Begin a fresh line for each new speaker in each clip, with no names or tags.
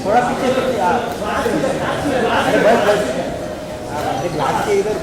थोड़ा पीछे अरे बस ग्लास के इधर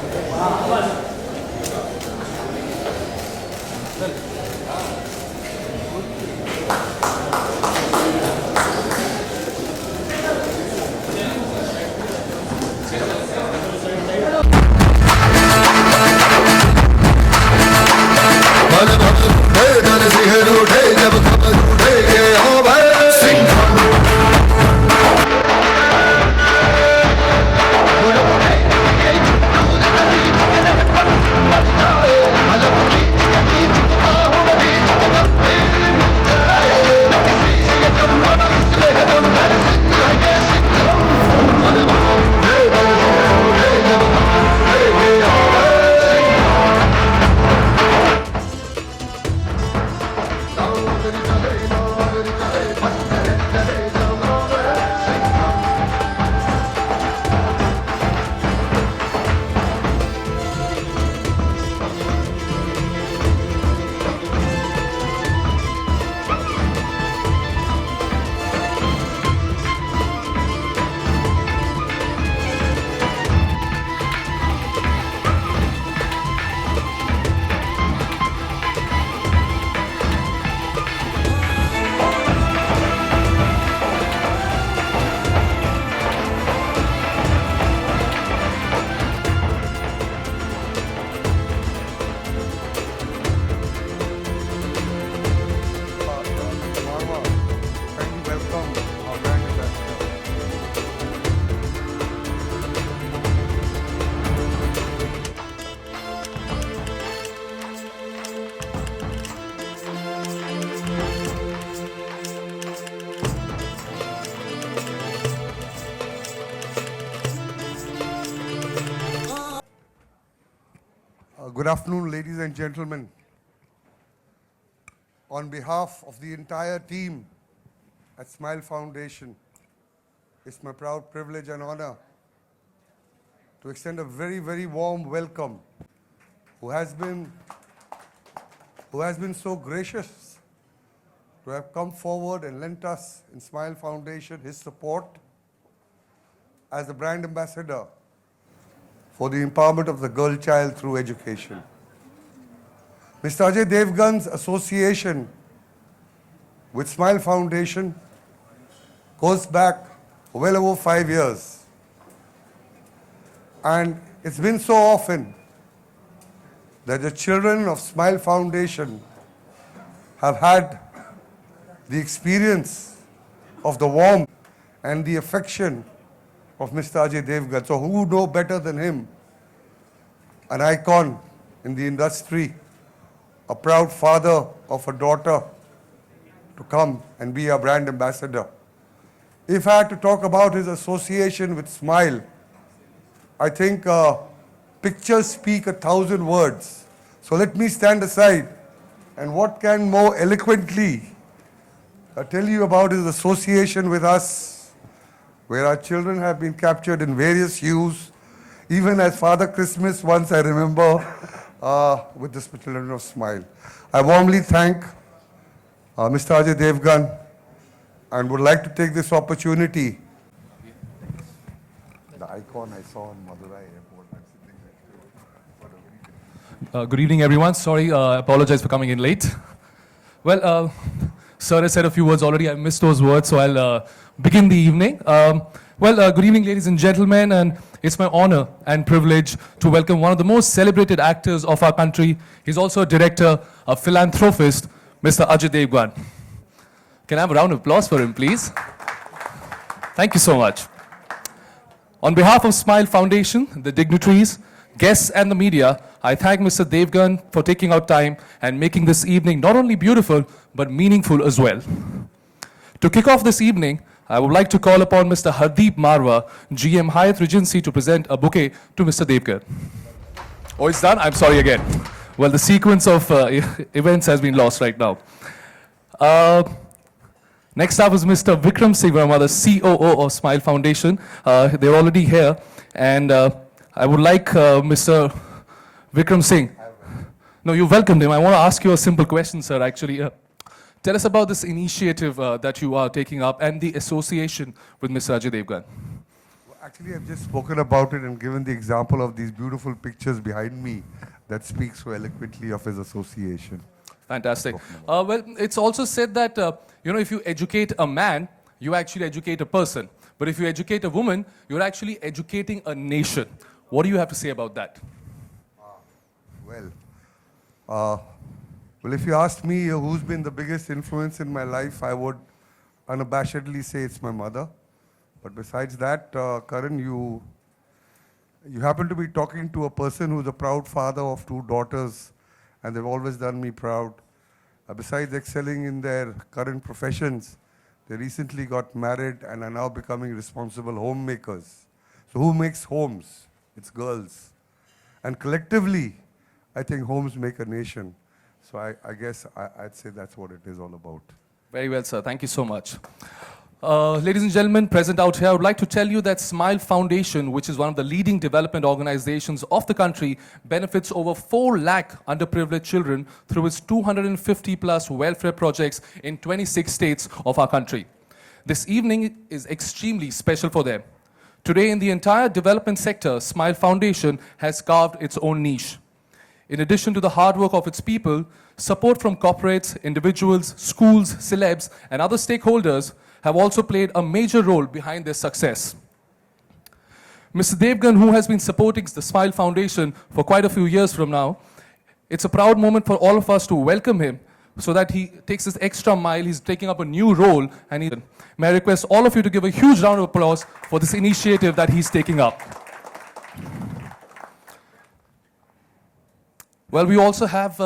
Good afternoon, ladies and gentlemen. On behalf of the entire team at Smile Foundation, it's my proud privilege and honor to extend a very, very warm welcome who has been so gracious to have come forward and lent us in Smile Foundation his support as the brand ambassador for the empowerment of the girl child through education. Mr. Ajay Devgan's association with Smile Foundation goes back well over 5 years. And it's been so often that the children of Smile Foundation have had the experience of the warmth and the affection of Mr. Ajay Devgan. So who would know better than him? An icon in the industry, a proud father of a daughter, to come and be our brand ambassador. If I had to talk about his association with Smile, I think pictures speak 1,000 words. So let me stand aside, and what can more eloquently tell you about his association with us, where our children have been captured in various hues, even as Father Christmas once, I remember, with the children of Smile. I warmly thank Mr. Ajay Devgan and would like to take this opportunity. The icon I saw in Madurai airport.
Good evening, everyone. Sorry, I apologize for coming in late. Well, Sir has said a few words already. I missed those words, so I'll begin the evening. Good evening, ladies and gentlemen, and it's my honor and privilege to welcome one of the most celebrated actors of our country. He's also a director, a philanthropist, Mr. Ajay Devgan. Can I have a round of applause for him, please? Thank you so much. On behalf of Smile Foundation, the dignitaries, guests, and the media, I thank Mr. Devgan for taking out time and making this evening not only beautiful, but meaningful as well. To kick off this evening, I would like to call upon Mr. Hardeep Marwa, GM Hyatt Regency, to present a bouquet to Mr. Devgan. Oh, it's done? I'm sorry again. Well, the sequence of events has been lost right now. Next up is Mr. Vikram Singh Verma, the COO of Smile Foundation. They're already here. And I would like Mr. Vikram Singh. No, you welcomed him. I want to ask you a simple question, sir, actually. Tell us about this initiative that you are taking up and the association with Mr. Ajay Devgan.
Actually, I've just spoken about it and given the example of these beautiful pictures behind me that speak so eloquently of his association.
Fantastic. Well, it's also said that, if you educate a man, you actually educate a person. But if you educate a woman, you're actually educating a nation. What do you have to say about that?
Well, if you asked me who's been the biggest influence in my life, I would unabashedly say it's my mother. But besides that, Karan, you happen to be talking to a person who's a proud father of 2 daughters, and they've always done me proud. Besides excelling in their current professions, they recently got married and are now becoming responsible homemakers. So who makes homes? It's girls. And collectively, I think homes make a nation. So I guess I'd say that's what it is all about.
Very well, sir. Thank you so much. Ladies and gentlemen, present out here, I would like to tell you that Smile Foundation, which is one of the leading development organizations of the country, benefits over 4 lakh underprivileged children through its 250 plus welfare projects in 26 states of our country. This evening is extremely special for them. Today, in the entire development sector, Smile Foundation has carved its own niche. In addition to the hard work of its people, support from corporates, individuals, schools, celebs, and other stakeholders have also played a major role behind their success. Mr. Devgan, who has been supporting the Smile Foundation for quite a few years from now, it's a proud moment for all of us to welcome him so that he takes this extra mile. He's taking up a new role. And may I request all of you to give a huge round of applause for this initiative that he's taking up. Well, we also have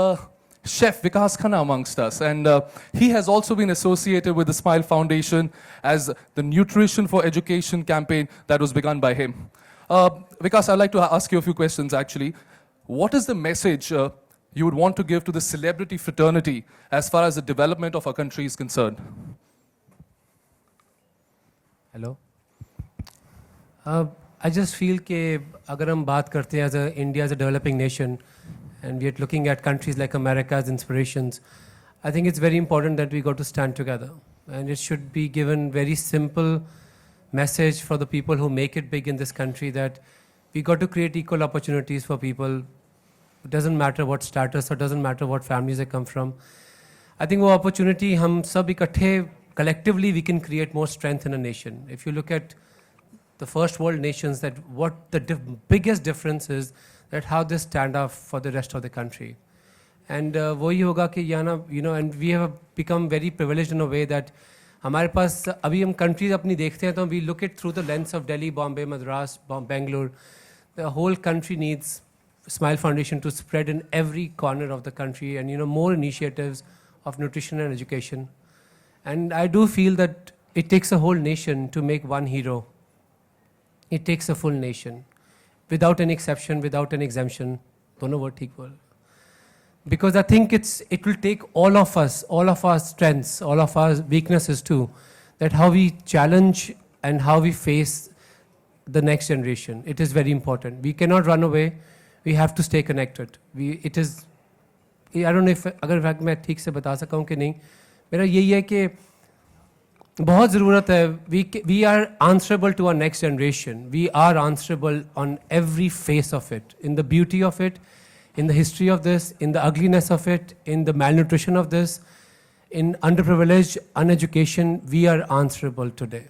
Chef Vikas Khanna amongst us, and he has also been associated with the Smile Foundation as the Nutrition for Education campaign that was begun by him. Vikas, I'd like to ask you a few questions actually. What is the message you would want to give to the celebrity fraternity as far as the development of our country is concerned?
Hello. I just feel कि अगर हम बात करते हैं as a India as a developing nation, and we are looking at countries like America as inspirations, I think it's very important that we got to stand together. And it should be given very simple message for the people who make it big in this country that we got to create equal opportunities for people. It doesn't matter what status or doesn't matter what families they come from. I think वो opportunity हम सब इकट्ठे collectively we can create more strength in a nation. If you look at the first world nations, that what the biggest difference is that how they stand up for the rest of the country. And वही होगा कि यहाँ and we have become very privileged in a way that हमारे पास अभी हम countries अपनी देखते हैं तो we look it through the lens of Delhi, Bombay, Madras, Bangalore. The whole country needs Smile Foundation to spread in every corner of the country, and more initiatives of nutrition and education. And I do feel that it takes a whole nation to make one hero. It takes a full nation, without any exception, without any exemption. दोनों word ठीक बोल. Because I think it will take all of us, all of our strengths, all of our weaknesses too, that how we challenge and how we face the next generation. It is very important. We cannot run away. We have to stay connected. I don't know if अगर मैं ठीक से बता सका हूँ कि नहीं. मेरा यही है कि बहुत ज़रूरत है. We are answerable to our next generation. We are answerable on every face of it, in the beauty of it, in the history of this, in the ugliness of it, in the malnutrition of this, in underprivileged, uneducation. We are answerable today,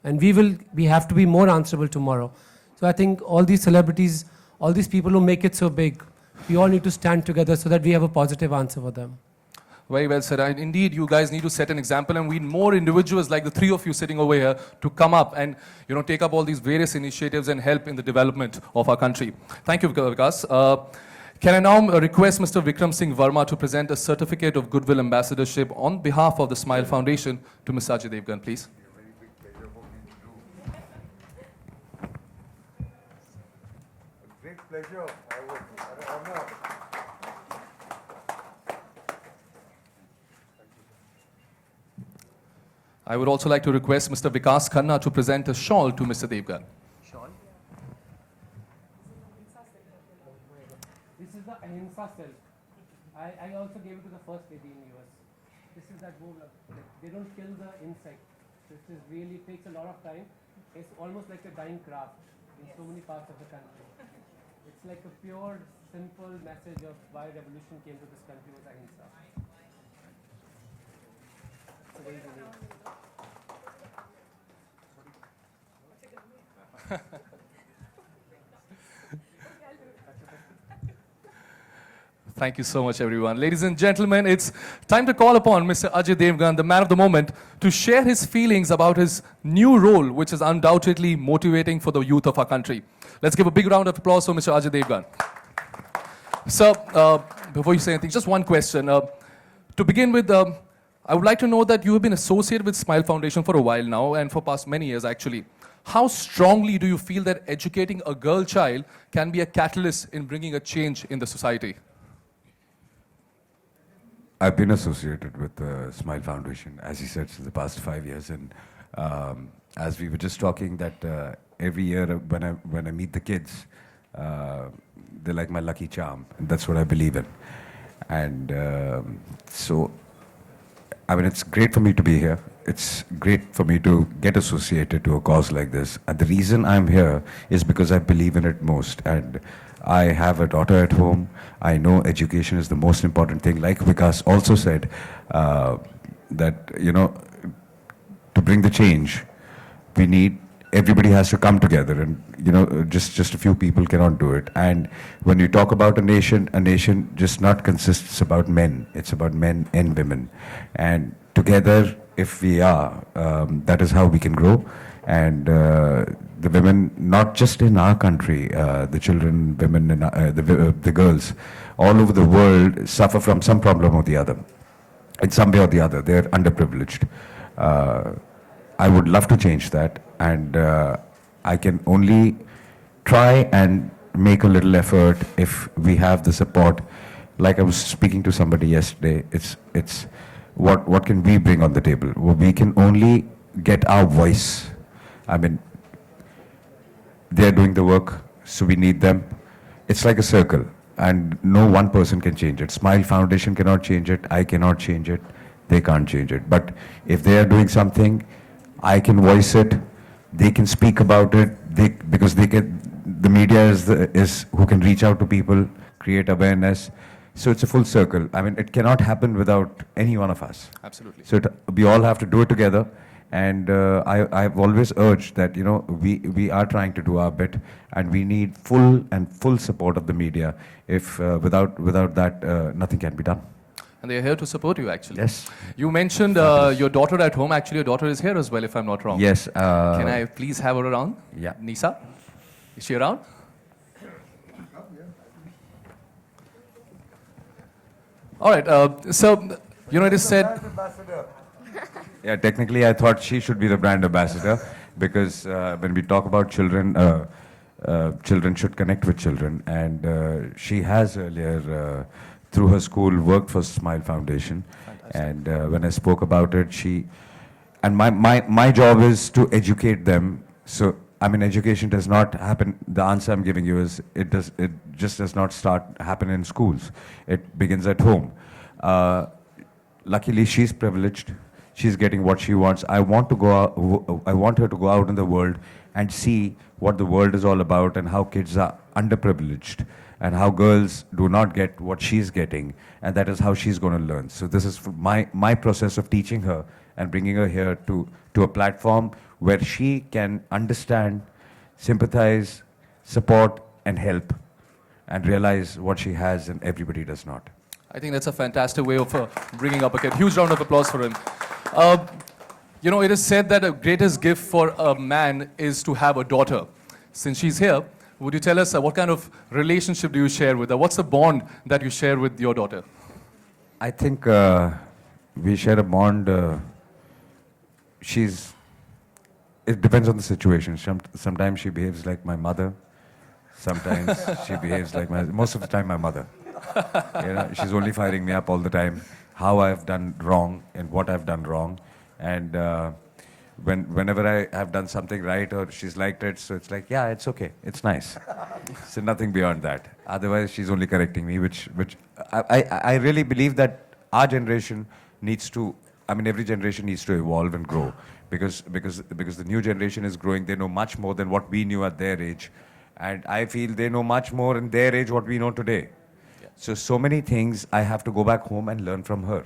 and we have to be more answerable tomorrow. So I think all these celebrities, all these people who make it so big, we all need to stand together so that we have a positive answer for them.
Very well said. And indeed, you guys need to set an example, and we need more individuals like the three of you sitting over here to come up and take up all these various initiatives and help in the development of our country. Thank you, Vikas. Can I now request Mr. Vikram Singh Verma to present a certificate of goodwill ambassadorship on behalf of the Smile Foundation to Mr. Ajay Devgan, please?
Great pleasure. Honor.
I would also like to request Mr. Vikas Khanna to present a shawl to Mr. Devgan.
Shawl? This is the Ahimsa silk. I also gave it to the first lady in US. this is that wool. They don't kill the insect. This is really takes a lot of time. It's almost like a dying craft in so many parts of the country. It's like a pure, simple message of why revolution came to this country was ahimsa. It's very unique.
Thank you so much, everyone. Ladies and gentlemen, it's time to call upon Mr. Ajay Devgan, the man of the moment, to share his feelings about his new role, which is undoubtedly motivating for the youth of our country. Let's give a big round of applause for Mr. Ajay Devgan. Sir, before you say anything, just one question. To begin with, I would like to know that you have been associated with Smile Foundation for a while now, and for past many years, actually. How strongly do you feel that educating a girl child can be a catalyst in bringing a change in the society?
I've been associated with the Smile Foundation, as he said, since the past 5 years. And as we were just talking, that every year when I meet the kids, they're like my lucky charm. And that's what I believe in. And so, I mean, it's great for me to be here. It's great for me to get associated to a cause like this. And the reason I'm here is because I believe in it most. And I have a daughter at home. I know education is the most important thing. Like Vikas also said, that, you know, to bring the change, everybody has to come together, and, you know, just a few people cannot do it. And when you talk about a nation just not consists about men. It's about men and women. And together, if we are, that is how we can grow. And the women, not just in our country, the children, women, and the girls, all over the world suffer from some problem or the other. In some way or the other, they're underprivileged. I would love to change that, and I can only try and make a little effort if we have the support. Like I was speaking to somebody yesterday, it's what can we bring on the table? Well, we can only get our voice. I mean, they're doing the work, so we need them. It's like a circle, and no one person can change it. Smile Foundation cannot change it, I cannot change it, they can't change it. But if they are doing something, I can voice it, they can speak about it, because the media is who can reach out to people, create awareness. So it's a full circle. I mean, it cannot happen without any one of us.
Absolutely.
So we all have to do it together. And I've always urged that, you know, we are trying to do our bit, and we need full support of the media. If without that, nothing can be done.
And they're here to support you, actually.
Yes.
You mentioned your daughter at home. Actually, your daughter is here as well, if I'm not wrong.
Yes.
Can I please have her around?
Yeah.
Nisa? Is she around? All right. So, you know, it is said...
Yeah, technically, I thought she should be the brand ambassador, because when we talk about children, children should connect with children. And she has earlier, through her school, worked for Smile Foundation.
Fantastic.
And when I spoke about it, my job is to educate them. So, I mean, education does not happen. The answer I'm giving you is it just does not happen in schools. It begins at home. Luckily, she's privileged. She's getting what she wants. I want her to go out in the world and see what the world is all about, and how kids are underprivileged, and how girls do not get what she's getting, and that is how she's going to learn. So this is my process of teaching her and bringing her here to a platform where she can understand, sympathize, support, and help, and realize what she has and everybody does not.
I think that's a fantastic way of bringing up a kid. Huge round of applause for him. You know, it is said that the greatest gift for a man is to have a daughter. Since she's here, would you tell us what kind of relationship do you share with her? What's the bond that you share with your daughter?
I think we share a bond. It depends on the situation. Sometimes she behaves like my mother. Sometimes she behaves like most of the time my mother. You know, she's only firing me up all the time, how I've done wrong and what I've done wrong. And whenever I have done something right or she's liked it, so it's like, yeah, it's okay, it's nice. So nothing beyond that. Otherwise, she's only correcting me, which I really believe that our generation, needs to, I mean, every generation needs to evolve and grow because the new generation is growing. They know much more than what we knew at their age. And I feel they know much more in their age what we know today. So many things I have to go back home and learn from her.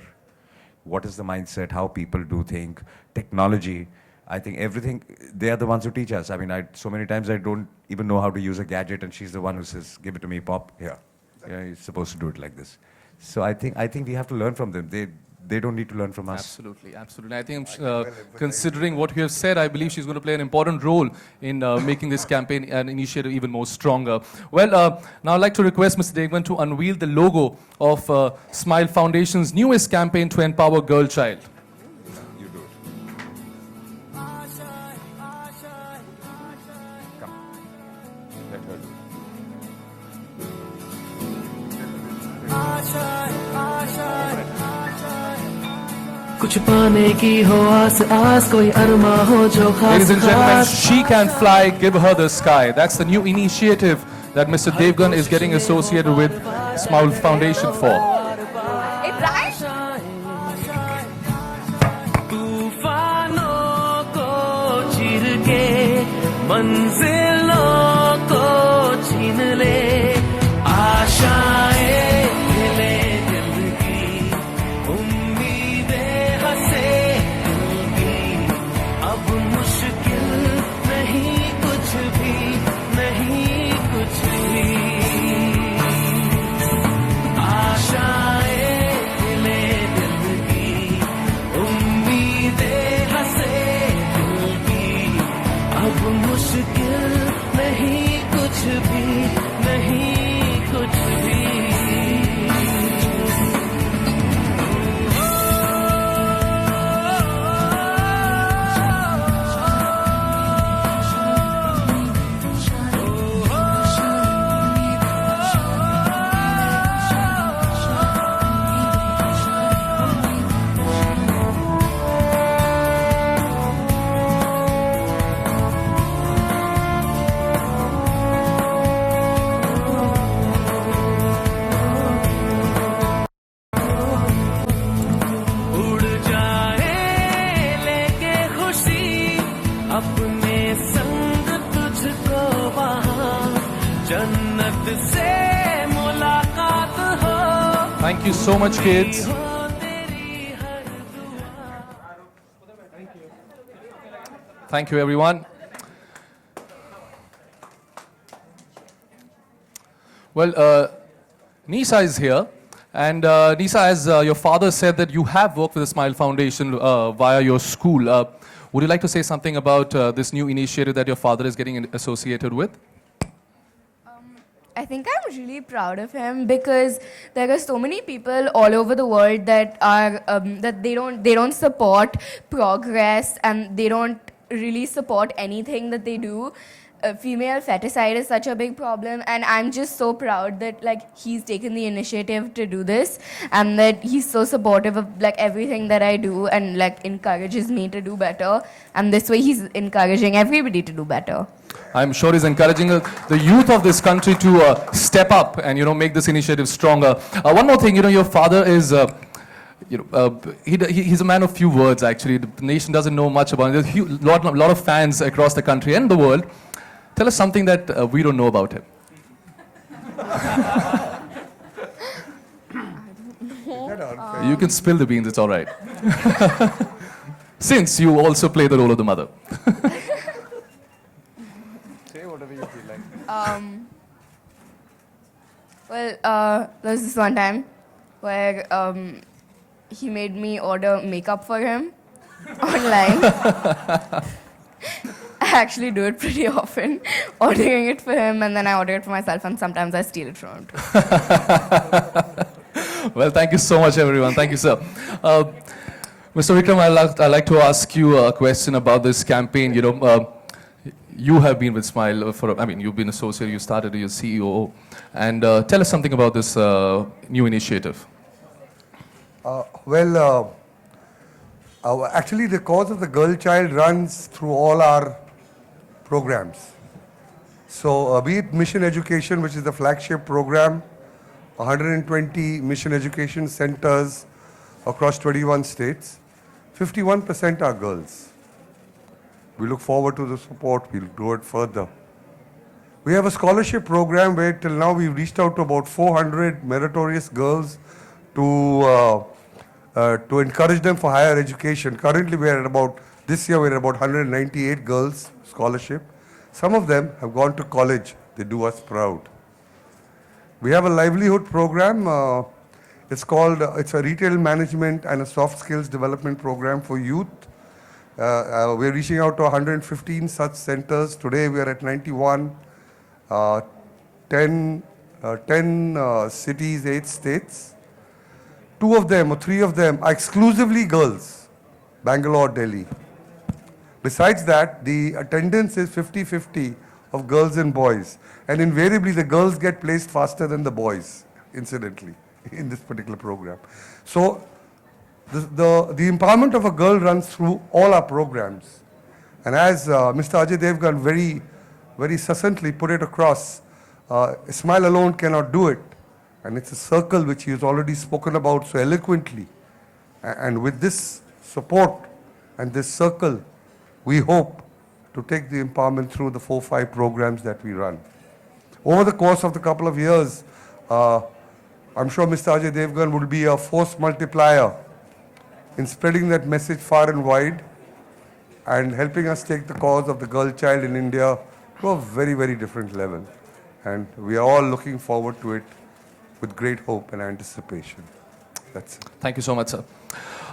What is the mindset, how people do think, technology. I think everything, they are the ones who teach us. I mean, so many times I don't even know how to use a gadget and she's the one who says, give it to me, Pop, here. Yeah, you're supposed to do it like this. So I think we have to learn from them. They don't need to learn from us.
Absolutely, absolutely. I think considering what you have said, I believe she's going to play an important role in making this campaign and initiative even more stronger. Well, now I'd like to request Mr. Devgan to unveil the logo of Smile Foundation's newest campaign to empower girl child.
You do it. Come. Let her do it.
कुछ पाने की हो आस आस कोई अरमा हो जो खास
Ladies and gentlemen,
खास
she can fly, give her the sky. That's the new initiative that Mr. Devgan is getting associated with Smile Foundation for.
It rhymes.
तूफानों को चीर के मंजिलों को छीन ले आशाएं हिले दिल की उम्मीदें हंसे दिल की अब मुश्किल नहीं कुछ भी नहीं कुछ भी आशाएं हिले दिल की उम्मीदें हंसे दिल की अब मुश्किल नहीं कुछ भी नहीं कुछ भी उड़ जाए लेके खुशी अपने संग तुझको वहाँ जन्नत से मुलाकात हो
Thank you so much, kids.
हो तेरी हर दुआ
Thank you, everyone. Well, Nisa is here. And Nisa, as your father said that you have worked with the Smile Foundation via your school. Would you like to say something about this new initiative that your father is getting associated with?
I think I'm really proud of him because there are so many people all over the world that are that they don't support progress and they don't really support anything that they do. Female feticide is such a big problem, and I'm just so proud that like he's taken the initiative to do this, and that he's so supportive of like everything that I do, and like encourages me to do better. And this way, he's encouraging everybody to do better.
I'm sure he's encouraging the youth of this country to step up and make this initiative stronger. One more thing, your father is. He's a man of few words. Actually, the nation doesn't know much about him. There's a lot of fans across the country and the world. Tell us something that we don't know about him. You can spill the beans, it's all right. Since you also play the role of the mother.
Say whatever you feel like.
Well, there was this one time where he made me order makeup for him online. I actually do it pretty often, ordering it for him, and then I order it for myself, and sometimes I steal it from him too.
Well, thank you so much, everyone. Thank you, sir. Mr. Vikram, I'd like to ask you a question about this campaign. You have been with Smile you've been associated, you started as CEO, and tell us something about this new initiative.
Actually, the cause of the girl child runs through all our programs. So, be it Mission Education, which is the flagship program, 120 Mission Education centers across 21 states. 51% are girls. We look forward to the support. We'll grow it further. We have a scholarship program where till now we've reached out to about 400 meritorious girls to encourage them for higher education. Currently this year we're at about 198 girls scholarship. Some of them have gone to college. They do us proud. We have a livelihood program. It's a retail management and a soft skills development program for youth. We're reaching out to 115 such centers. Today we are at 91, 10 cities, 8 states. 2 of them or 3 of them are exclusively girls, Bangalore, Delhi. Besides that, the attendance is 50-50 of girls and boys. And invariably, the girls get placed faster than the boys, incidentally, in this particular program. So, the empowerment of a girl runs through all our programs. And as Mr. Ajay Devgan very succinctly put it across, a smile alone cannot do it. And it's a circle which he has already spoken about so eloquently. And with this support and this circle, we hope to take the empowerment through the 4-5 programs that we run. Over the course of the couple of years, I'm sure Mr. Ajay Devgan will be a force multiplier in spreading that message far and wide and helping us take the cause of the girl child in India to a very different level. And we are all looking forward to it with great hope and anticipation. That's it.
Thank you so much, sir.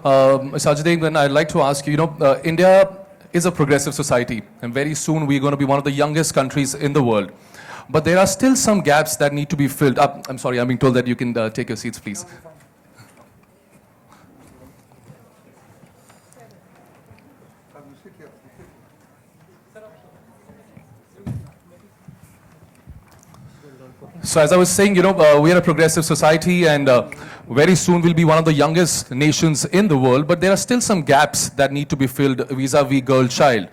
Mr. Ajay Devgan, I'd like to ask you, India is a progressive society, and very soon we're going to be one of the youngest countries in the world. But there are still some gaps that need to be filled up. I'm sorry, I'm being told that you can take your seats, please. So as I was saying, we are a progressive society, and very soon we'll be one of the youngest nations in the world, but there are still some gaps that need to be filled vis-a-vis girl child.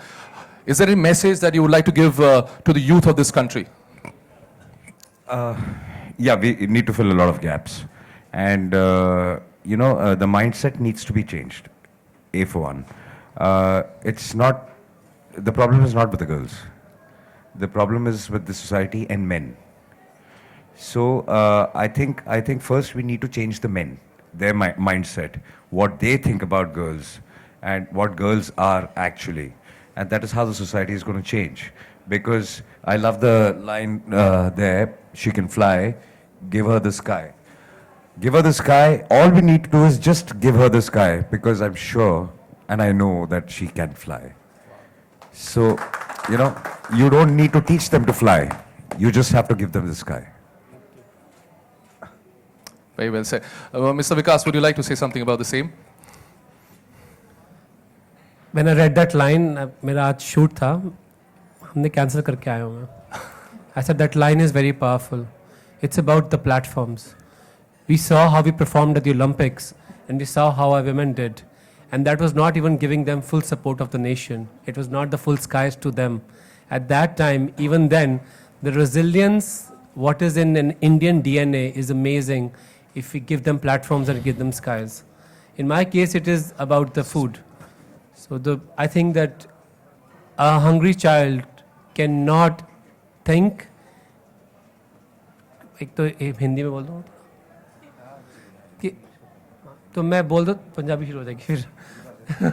Is there a message that you would like to give to the youth of this country?
Yeah, we need to fill a lot of gaps. And, the mindset needs to be changed, A for one. The problem is not with the girls. The problem is with the society and men. So I think first we need to change the men, their mindset, what they think about girls and what girls are actually. And that is how the society is going to change. Because I love the line there, she can fly, give her the sky. Give her the sky, all we need to do is just give her the sky, because I'm sure and I know that she can fly. So, you don't need to teach them to fly, you just have to give them the sky.
Very well said. Mr. Vikas, would you like to say something about the same?
When I read that line, मेरा आज shoot था, हमने cancel करके आया हूँ मैं. I said that line is very powerful. It's about the platforms. We saw how we performed at the Olympics, and we saw how our women did. And that was not even giving them full support of the nation. It was not the full skies to them. At that time, even then, the resilience, what is in an Indian DNA is amazing if we give them platforms and give them skies. In my case, it is about the food. So I think that a hungry child cannot think. एक तो हिंदी में बोल दूँ कि तो मैं बोल दूँ पंजाबी शुरू हो जाएगी फिर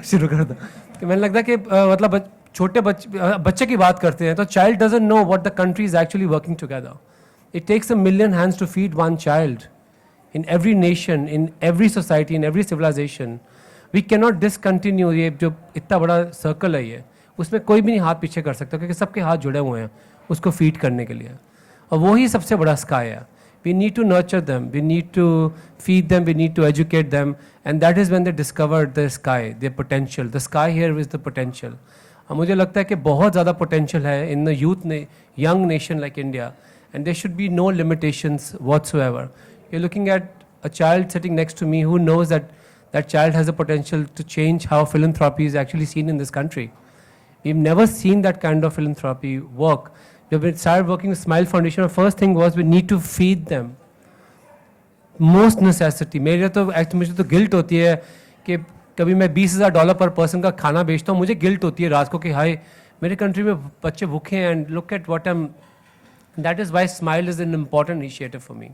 शुरू कर दो कि मैंने लगता है कि मतलब छोटे बच्चे की बात करते हैं तो child doesn't know what the country is actually working together. It takes 1 million hands to feed one child. In every nation, in every society, in every civilization, we cannot discontinue ये जो इतना बड़ा सर्कल है ये उसमें कोई भी नहीं हाथ पीछे कर सकता क्योंकि सबके हाथ जुड़े हुए हैं उसको फीड करने के लिए और वही सबसे बड़ा स्काई है. We need to nurture them, we need to feed them, we need to educate them, and that is when they discover the sky, their potential. The sky here is the potential. और मुझे लगता है कि बहुत ज़्यादा potential है in the young nation like India, and there should be no limitations whatsoever. You're looking at a child sitting next to me who knows that that child has the potential to change how philanthropy is actually seen in this country. We've never seen that kind of philanthropy work. When we started working with Smile Foundation, the first thing was we need to feed them. Most necessity मेरे तो actually मुझे तो guilt होती है कि कभी मैं $20,000 पर पर्सन का खाना बेचता हूँ, मुझे गिल्ट होती है रात को कि हाय मेरे कंट्री में बच्चे भूखे हैं and look at what I am that is why smile is an important initiative for me.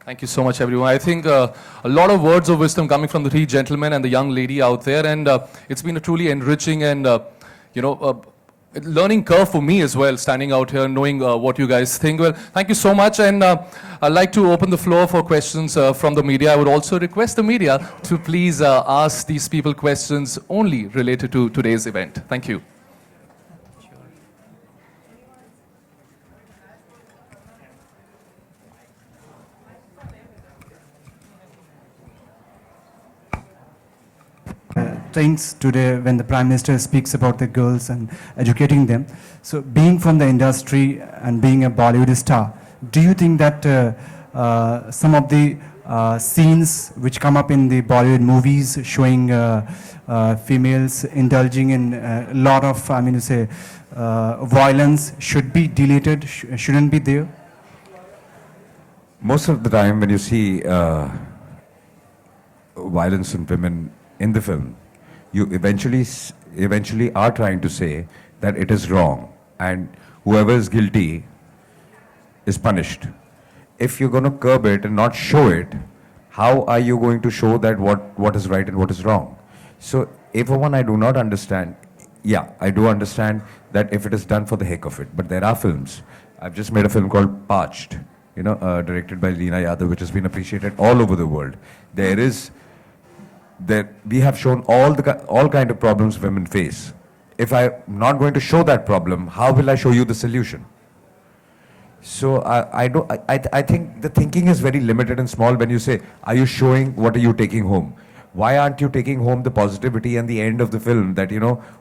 Thank you so much, everyone. I think a lot of words of wisdom coming from the three gentlemen and the young lady out there, and it's been a truly enriching and learning curve for me as well, standing out here, knowing what you guys think. Well, thank you so much, and I'd like to open the floor for questions from the media. I would also request the media to please ask these people questions only related to today's event. Thank you.
Things today when the Prime Minister speaks about the girls and educating them. So being from the industry and being a Bollywood star, do you think that some of the scenes which come up in the Bollywood movies showing females indulging in a lot of, violence should be deleted, shouldn't be there?
Most of the time when you see violence on women in the film, you eventually are trying to say that it is wrong and whoever is guilty is punished. If you're going to curb it and not show it, how are you going to show that what is right and what is wrong? So if for one I do not understand, I do understand that if it is done for the heck of it, but there are films. I've just made a film called Parched, directed by Leena Yadav, which has been appreciated all over the world. We have shown all kind of problems women face. If I'm not going to show that problem, how will I show you the solution? So I think the thinking is very limited and small when you say, are you showing, what are you taking home? Why aren't you taking home the positivity and the end of the film, that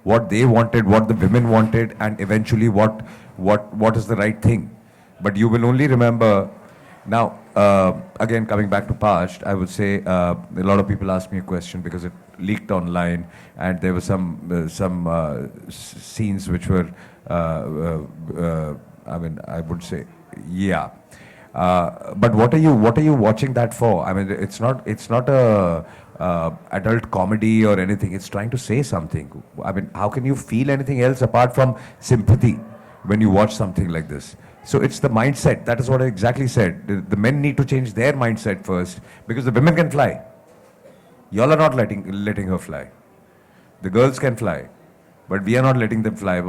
what they wanted, what the women wanted, and eventually what is the right thing? But you will only remember. Now, again, coming back to Parched, I would say a lot of people asked me a question because it leaked online, and there were some scenes which were, I would say, but what are you watching that for? I mean, it's not a adult comedy or anything. It's trying to say something. I mean, how can you feel anything else apart from sympathy when you watch something like this? So it's the mindset. That is what I exactly said. The men need to change their mindset first, because the women can fly. Y'all are not letting her fly. The girls can fly, but we are not letting them fly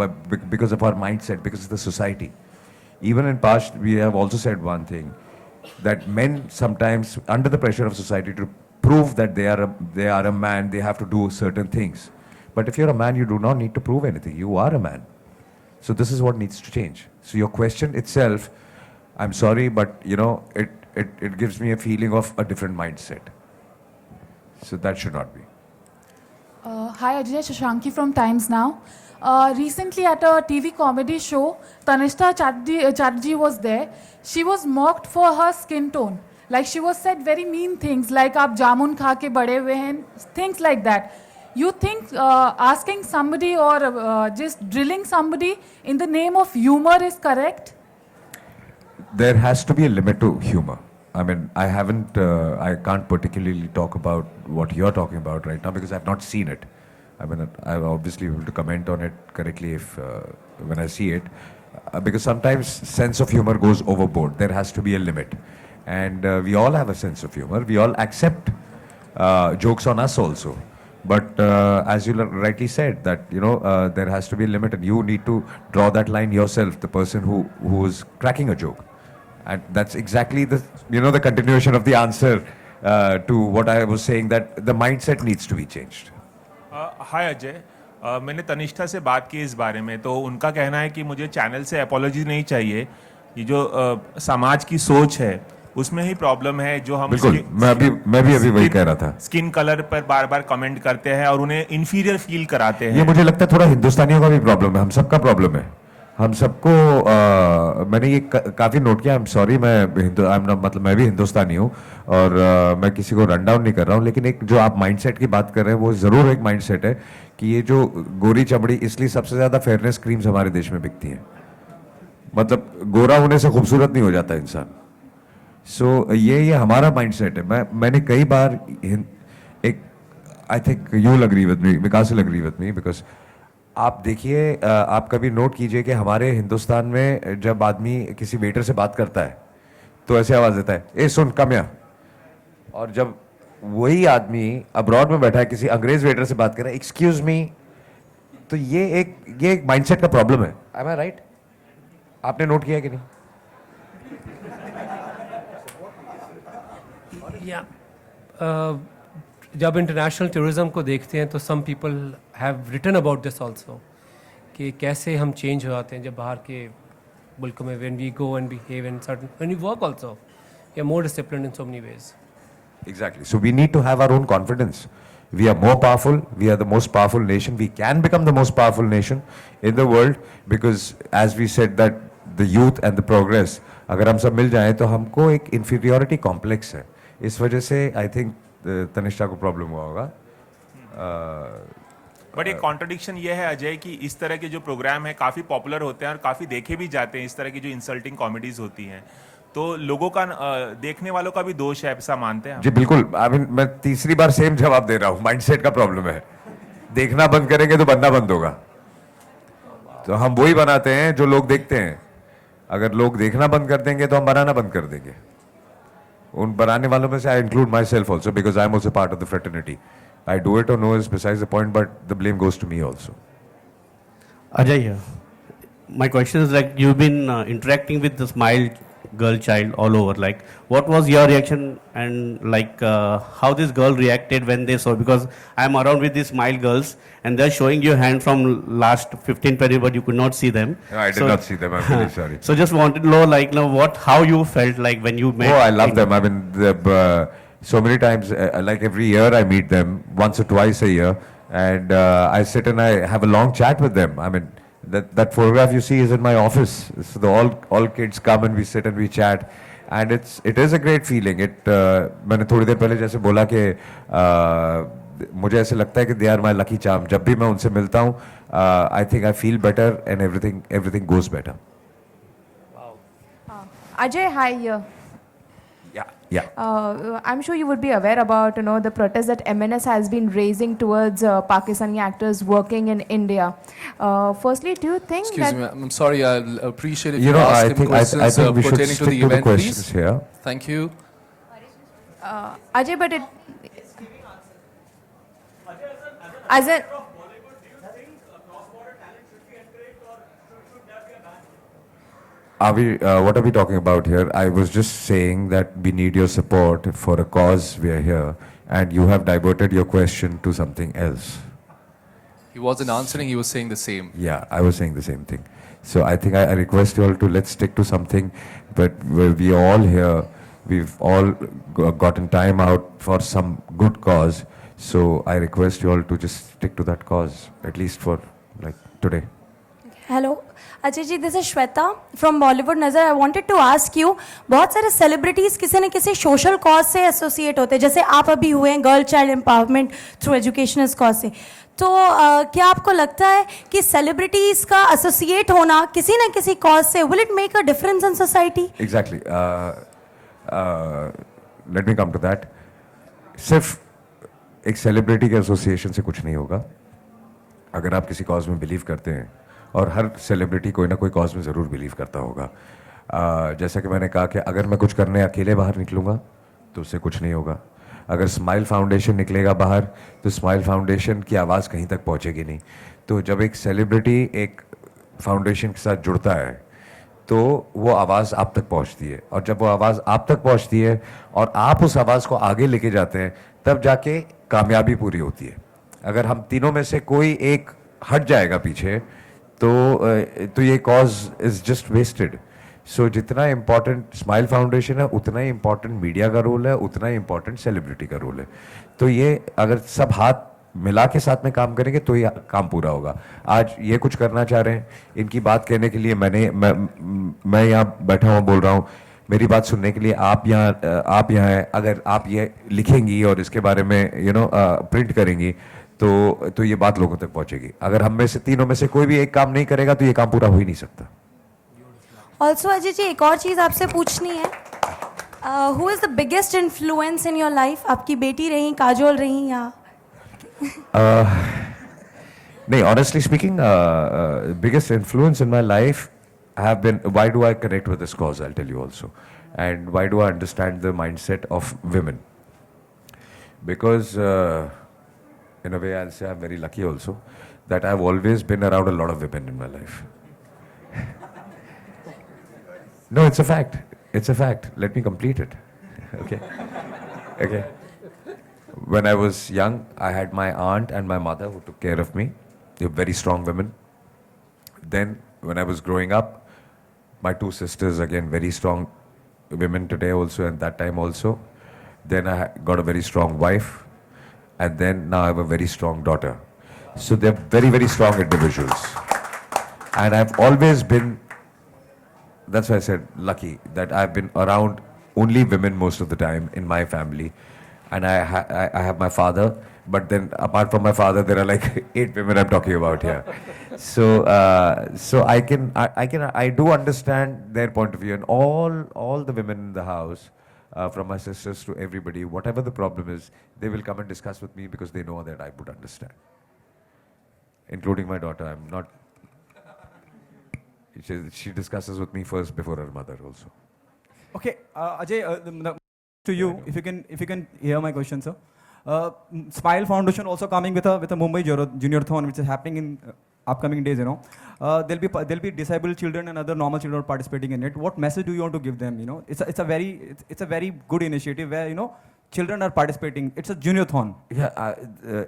because of our mindset, because of the society. Even in past, we have also said one thing, that men sometimes, under the pressure of society to prove that they are a man, they have to do certain things. But if you're a man, you do not need to prove anything. You are a man. So this is what needs to change. So your question itself, I'm sorry, but it gives me a feeling of a different mindset. So that should not be.
Hi Ajay, Shashanki from Times Now. Recently at a TV comedy show, Tanishta Chatterjee was there. She was mocked for her skin tone. Like she was said very mean things like aap jamun kha ke bade hue hain, things like that. You think asking somebody or just drilling somebody in the name of humor is correct?
There has to be a limit to humor. I mean, I can't particularly talk about what you're talking about right now because I've not seen it. I mean, I'm obviously able to comment on it correctly when I see it. Because sometimes sense of humor goes overboard. There has to be a limit. And we all have a sense of humor. We all accept jokes on us also. But as you rightly said, that there has to be a limit, and you need to draw that line yourself, the person who is cracking a joke. And that's exactly the the continuation of the answer to what I was saying, that the mindset needs to be changed.
हाय अजय, मैंने तनिष्ठा से बात की इस बारे में, तो उनका कहना है कि मुझे चैनल से अपॉलॉजी नहीं चाहिए, ये जो समाज की सोच है उसमें ही प्रॉब्लम है, जो हम
बिल्कुल, मैं भी अभी वही कह रहा था,
स्किन कलर पर बार बार कमेंट करते हैं और उन्हें इन्फीरियर फील कराते हैं।
ये मुझे लगता है थोड़ा हिंदुस्तानियों का भी प्रॉब्लम है, हम सबका प्रॉब्लम है, हम सबको मैंने ये काफी नोट किया। आई एम सॉरी, मैं भी हिंदुस्तानी हूँ और मैं किसी को रन डाउन नहीं कर रहा हूँ, लेकिन एक जो आप माइंडसेट की बात कर रहे हैं वो जरूर एक माइंडसेट है कि ये जो गोरी चमड़ी, इसलिए सबसे ज्यादा फेयरनेस क्रीम्स हमारे देश में बिकती हैं। मतलब गोरा होने से खूबसूरत नहीं हो जाता इंसान, सो ये हमारा माइंडसेट है. मैंने कई बार एक, I think you will agree with me, Vikas will agree with me, because आप देखिए, आप कभी नोट कीजिए कि हमारे हिंदुस्तान में जब आदमी किसी वेटर से बात करता है तो ऐसे आवाज देता है, ए सुन कम या. और जब वही आदमी अब्रॉड में बैठा है किसी अंग्रेज वेटर से बात कर रहा है, एक्सक्यूज मी, तो ये एक माइंडसेट का प्रॉब्लम है. एम आई राइट? आपने नोट किया कि नहीं?
जब इंटरनेशनल टूरिज्म को देखते हैं तो some people have written about this also कि कैसे हम चेंज हो जाते हैं जब बाहर के मुल्कों में, when we go and behave in certain, when we work also, we are more disciplined in so many ways.
Exactly. So we need to have our own confidence. We are more powerful. We are the most powerful nation. We can become the most powerful nation in the world because, as we said, that the youth and the progress. अगर हम सब मिल जाएं तो हमको एक inferiority complex है. इस वजह से I think तनिष्ठा को प्रॉब्लम हुआ होगा.
बट एक कॉन्ट्रडिक्शन ये है अजय कि इस तरह के जो प्रोग्राम है काफ़ी पॉपुलर होते हैं और काफ़ी देखे भी जाते हैं. इस तरह की जो इंसल्टिंग कॉमेडीज होती हैं तो लोगों का, देखने वालों का भी दोष है, ऐसा मानते हैं?
जी बिल्कुल. मैं तीसरी बार सेम जवाब दे रहा हूँ. माइंडसेट का प्रॉब्लम है. देखना बंद करेंगे तो बनना बंद होगा. तो हम वही बनाते हैं जो लोग देखते हैं. अगर लोग देखना बंद कर देंगे तो हम बनाना बंद कर देंगे. उन बनाने वालों में से I include myself also because I am also part of the fraternity. I do it or no is besides the point, but the blame goes to me also.
Ajay, my question is like you've been interacting with the Smile girl child all over. Like, what was your reaction and like how this girl reacted when they saw? Because I'm around with these Smile girls and they're showing you hand from last 15-20, but you could not see them.
No, I did not see them. I'm really sorry.
So just wanted to know, like, how you felt like when you met.
Oh, I love them. I mean, so many times, like every year, I meet them once or twice a year, and I sit and I have a long chat with them. I mean, that photograph you see is in my office. So all kids come and we sit and we chat, and it is a great feeling. मैंने थोड़ी देर पहले जैसे बोला कि मुझे ऐसे लगता है कि they are my lucky charm. जब भी मैं उनसे मिलता हूँ, I think I feel better and everything goes better.
Ajay, hi here.
Yeah.
I'm sure you would be aware about the protest that MNS has been raising towards Pakistani actors working in India. Firstly, do you think
Excuse me, I'm sorry. I'll appreciate if
You
you
know,
ask
I
him
think
questions
we should
pertaining to
stick
the
to the
event,
questions
please.
here.
Thank you.
Ajay, but as a
What are we talking about here? I was just saying that we need your support for a cause. We are here, and you have diverted your question to something else.
He wasn't answering. He was saying the same.
Yeah, I was saying the same thing. So I think I request you all to let's stick to something. But we are all here. We've all gotten time out for some good cause. So I request you all to just stick to that cause, at least for like today.
Hello Ajay ji, this is Shweta from Bollywood Nazar. I wanted to ask you, बहुत सारे celebrities किसी न किसी social cause से associate होते हैं, जैसे आप अभी हुए हैं girl child empowerment through educational cause से. तो क्या आपको लगता है कि सेलिब्रिटीज़ का एसोसिएट होना किसी न किसी कॉज से will it make a difference in society?
Exactly. Let me come to that. सिर्फ एक सेलिब्रिटी के एसोसिएशन से कुछ नहीं होगा. अगर आप किसी कॉज में बिलीव करते हैं, और हर सेलिब्रिटी कोई ना कोई कॉज में ज़रूर बिलीव करता होगा. जैसा कि मैंने कहा कि अगर मैं कुछ करने अकेले बाहर निकलूँगा तो उससे कुछ नहीं होगा. अगर स्माइल फाउंडेशन निकलेगा बाहर तो स्माइल फाउंडेशन की आवाज़ कहीं तक पहुँचेगी नहीं. तो जब एक सेलिब्रिटी एक फाउंडेशन के साथ जुड़ता है तो वो आवाज़ आप तक पहुँचती है, और जब वो आवाज़ आप तक पहुँचती है और आप उस आवाज़ को आगे लेके जाते हैं, तब जाके कामयाबी पूरी होती है. अगर हम तीनों में से कोई एक हट जाएगा पीछे तो ये कॉज इज जस्ट वेस्टेड. सो जितना इम्पोर्टेंट स्माइल फाउंडेशन है उतना ही इम्पोर्टेंट मीडिया का रोल है, उतना ही इम्पोर्टेंट सेलिब्रिटी का रोल है. तो ये अगर सब हाथ मिला के साथ में काम करेंगे तो ये काम पूरा होगा. आज ये कुछ करना चाह रहे हैं, इनकी बात कहने के लिए मैं यहाँ बैठा हुआ बोल रहा हूँ. मेरी बात सुनने के लिए आप यहाँ हैं. अगर आप ये लिखेंगी और इसके बारे में प्रिंट करेंगी तो ये बात लोगों तक पहुंचेगी. अगर हम में से तीनों में से कोई भी एक काम नहीं करेगा तो ये काम पूरा हो ही नहीं सकता.
ऑल्सो अजय जी, एक और चीज़ आपसे पूछनी है. Who is the biggest influence in your life? आपकी बेटी रही, काजोल रही या?
No, honestly speaking, biggest influence in my life have been, why do I connect with this cause, I'll tell you also. And why do I understand the mindset of women? Because in a way I'll say I'm very lucky also, that I've always been around a lot of women in my life. No, it's a fact. It's a fact. Let me complete it. Okay. Okay. When I was young, I had my aunt and my mother who took care of me. They were very strong women. Then, when I was growing up, my two sisters, again, very strong women today also, and that time also. Then I got a very strong wife. And then now I have a very strong daughter. So they're very, very strong individuals. And I've always been, that's why I said lucky, that I've been around only women most of the time in my family. And I have my father, but then apart from my father, there are like 8 women I'm talking about here. So I do understand their point of view, and all the women in the house, from my sisters to everybody, whatever the problem is, they will come and discuss with me because they know that I would understand. Including my daughter, I'm not. She discusses with me first before her mother also.
Okay, Ajay, to you, if you can hear my question, sir. Smile Foundation also coming with a Mumbai Junior-thon, which is happening in upcoming days. You know, there'll be disabled children and other normal children participating in it. What message do you want to give them? You know, it's a very good initiative where children are participating. It's a Junior-thon.
Yeah,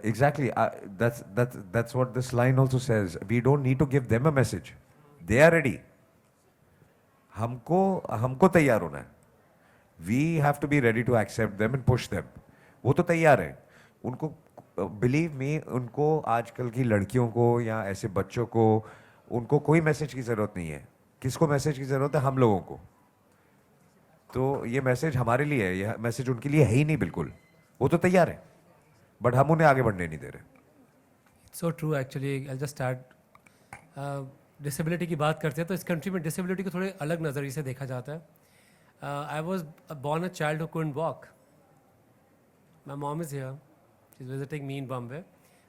exactly. That's what this line also says. We don't need to give them a message. They are ready. हमको तैयार होना है. We have to be ready to accept them and push them. वो तो तैयार है. उनको believe me, उनको आजकल की लड़कियों को या ऐसे बच्चों को उनको कोई मैसेज की जरूरत नहीं है. किसको मैसेज की जरूरत है? हम लोगों को. तो ये मैसेज हमारे लिए है. ये मैसेज उनके लिए है ही नहीं बिल्कुल. वो तो तैयार है. बट हम उन्हें आगे बढ़ने नहीं दे रहे.
So true actually. I'll just start. Disability की बात करते हैं तो इस कंट्री में डिसेबिलिटी को थोड़े अलग नज़रिए से देखा जाता है. I was born a child who couldn't walk. My mom is here, she is visiting me in Bombay.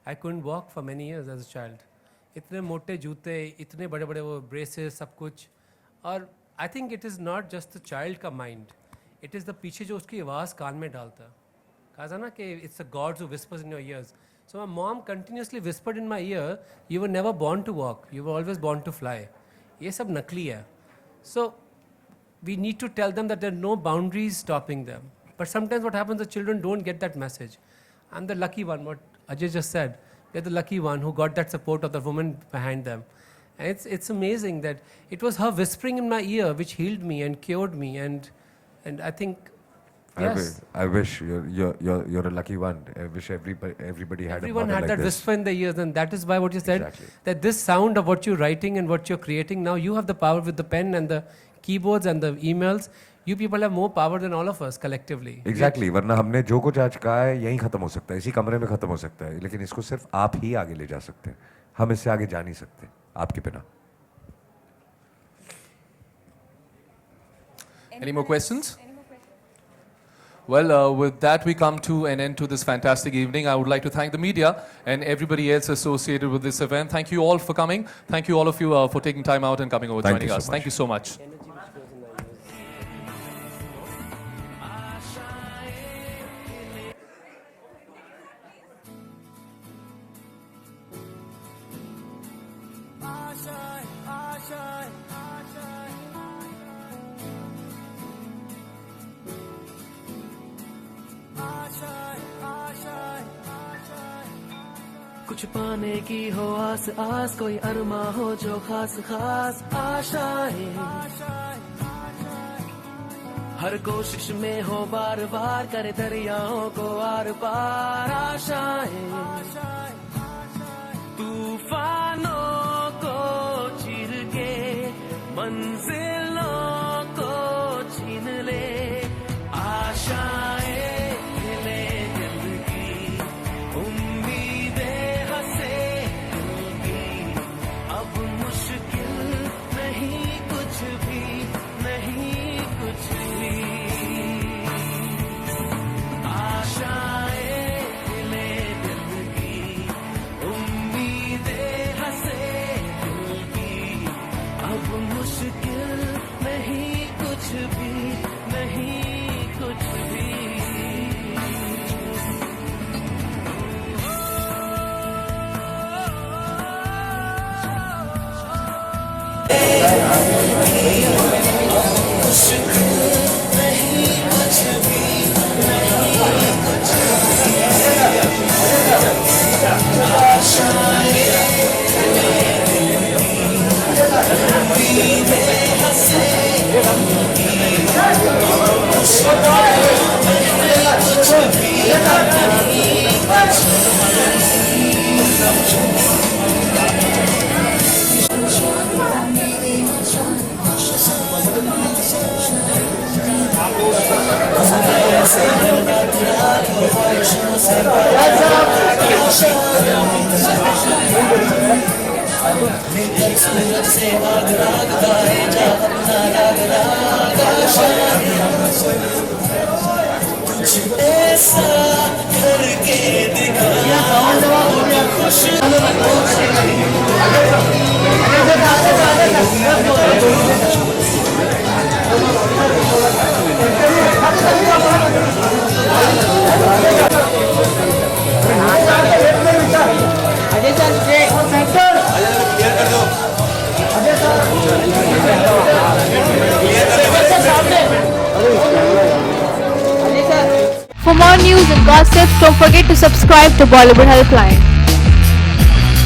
I couldn't walk for many years as a child. इतने मोटे जूते, इतने बड़े बड़े वो ब्रेसेस, सब कुछ. और I think it is not just the child का माइंड, इट इज़ द पीछे जो उसकी आवाज़ कान में डालता है. कहा था ना कि it's a God who whispers in your ears. So my mom continuously whispered in my ear, you were never born to walk, you were always born to fly. ये सब नकली है. So we need to tell them that there are no boundaries stopping them. But sometimes what happens, the children don't get that message. I'm the lucky one, what Ajay just said. They're the lucky one who got that support of the woman behind them. And it's amazing that it was her whispering in my ear which healed me and cured me. And I think, yes.
I wish you're a lucky one. I wish everybody had
Everyone
a mother
had
like
that
this.
whisper in their ears, and that is why what you said,
Exactly.
that this sound of what you're writing and what you're creating, now you have the power with the pen and the keyboards and the emails. You people have more power than all of us collectively.
Exactly. वरना हमने जो कुछ आज कहा है यहीं खत्म हो सकता है, इसी कमरे में खत्म हो सकता है. लेकिन इसको सिर्फ आप ही आगे ले जा सकते हैं. हम इससे आगे जा नहीं सकते आपके बिना.
Any more questions? Well, with that, we come to an end to this fantastic evening. I would like to thank the media and everybody else associated with this event. Thank you all for coming. Thank you all of you for taking time out and coming over,
Thank
joining
you so
us.
much.
Thank you so much.
कुछ पाने की हो आस आस, कोई अरमा हो जो खास खास आशाएं. हर कोशिश में हो बार बार, करे दरियाओं को आर पार आशाएं. तूफानों को चीर के मंजिलों को छीन ले. आशाएं खिले दिल की, उम्मीदें हंसे दिल की. अब मुश्किल नहीं कुछ भी, नहीं कुछ भी.
For more news and gossip, don't forget to subscribe to Bollywood Helpline.